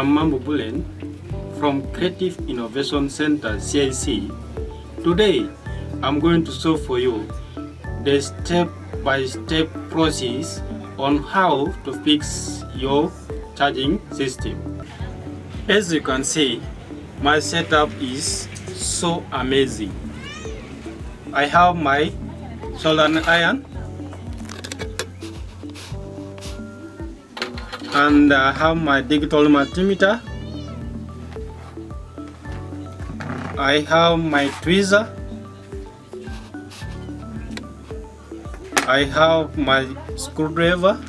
I'm Mambo Bulen from Creative Innovation Center CIC. Today, I'm going to show for you the step-by-step process on how to fix your charging system. As you can see, my setup is so amazing. I have my soldering iron and I have my digital multimeter. I have my tweezer. I have my screwdriver.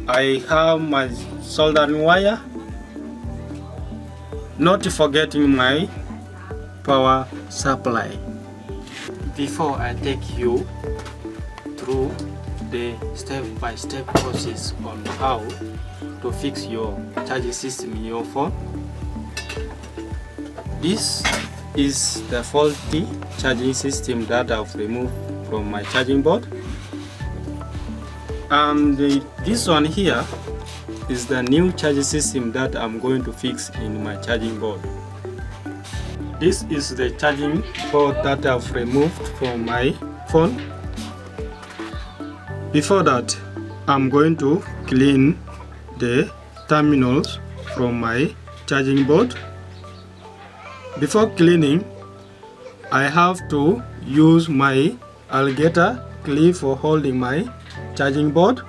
I have my soldering wire. Not forgetting my power supply. Before I take you through the step-by-step process on how to fix your charging system in your phone, this is the faulty charging system that I've removed from my charging board, and this one here is the new charging system that I'm going to fix in my charging board. This is the charging board that I've removed from my phone. Before that, I'm going to clean the terminals from my charging board. Before cleaning, I have to use my alligator clip for holding my charging board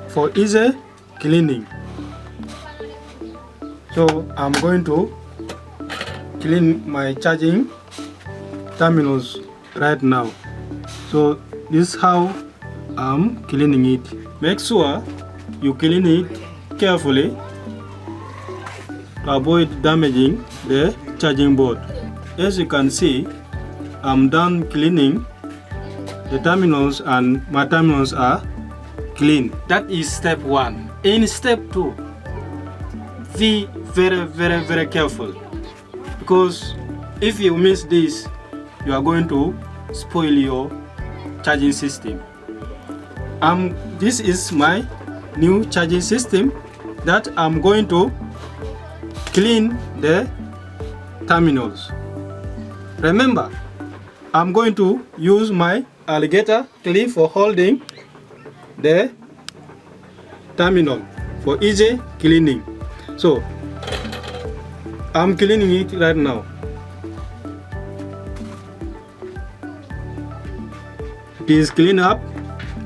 for easy cleaning. So I'm going to clean my charging terminals right now. So this is how I'm cleaning it. Make sure you clean it carefully to avoid damaging the charging board. As you can see, I'm done cleaning the terminals and my terminals are clean. That is step 1. In step 2, be very careful, because if you miss this, you are going to spoil your charging system. This is my new charging system that I'm going to clean the terminals. Remember, I'm going to use my alligator clip for holding the terminal for easy cleaning. So I'm cleaning it right now. It is clean up.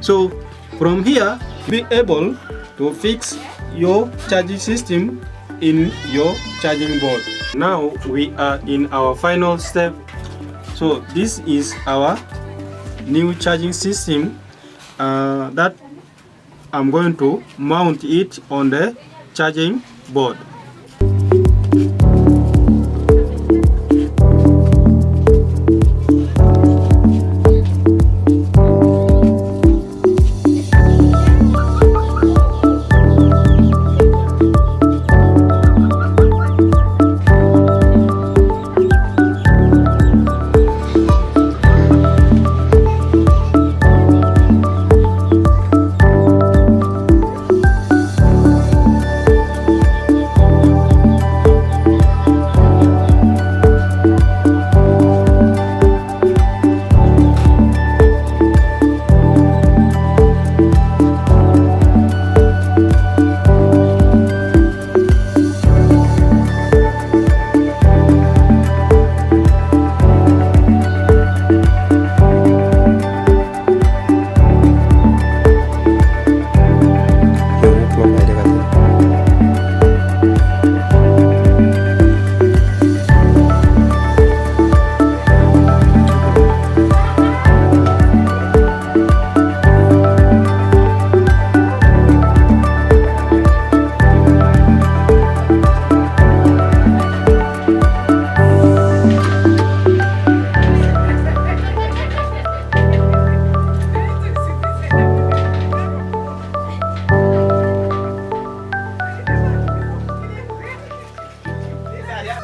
So from here, be able to fix your charging system in your charging board. Now we are in our final step. So this is our new charging system that I'm going to mount it on the charging board.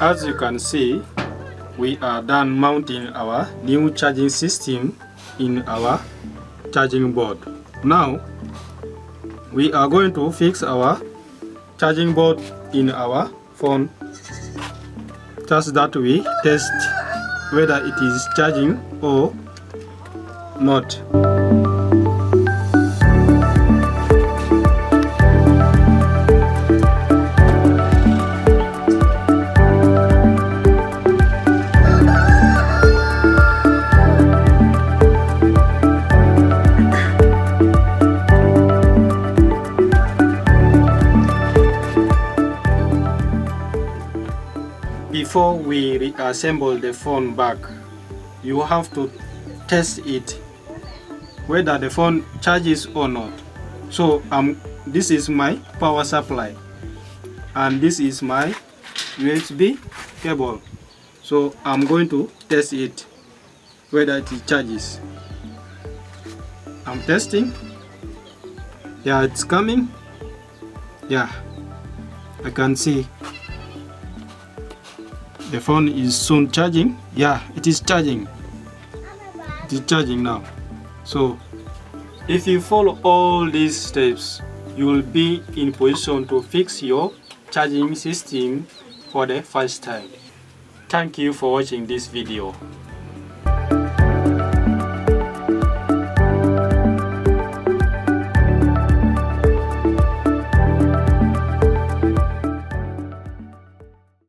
As you can see, we are done mounting our new charging system in our charging board. Now we are going to fix our charging board in our phone, just that we test whether it is charging or not. Before we reassemble the phone back, you have to test it whether the phone charges or not. So this is my power supply and this is my USB cable. So I'm going to test it whether it charges. I'm testing. Yeah, it's coming. Yeah, I can see the phone is soon charging. Yeah, it is charging. It is charging now. So if you follow all these steps, you will be in position to fix your charging system for the first time. Thank you for watching this video.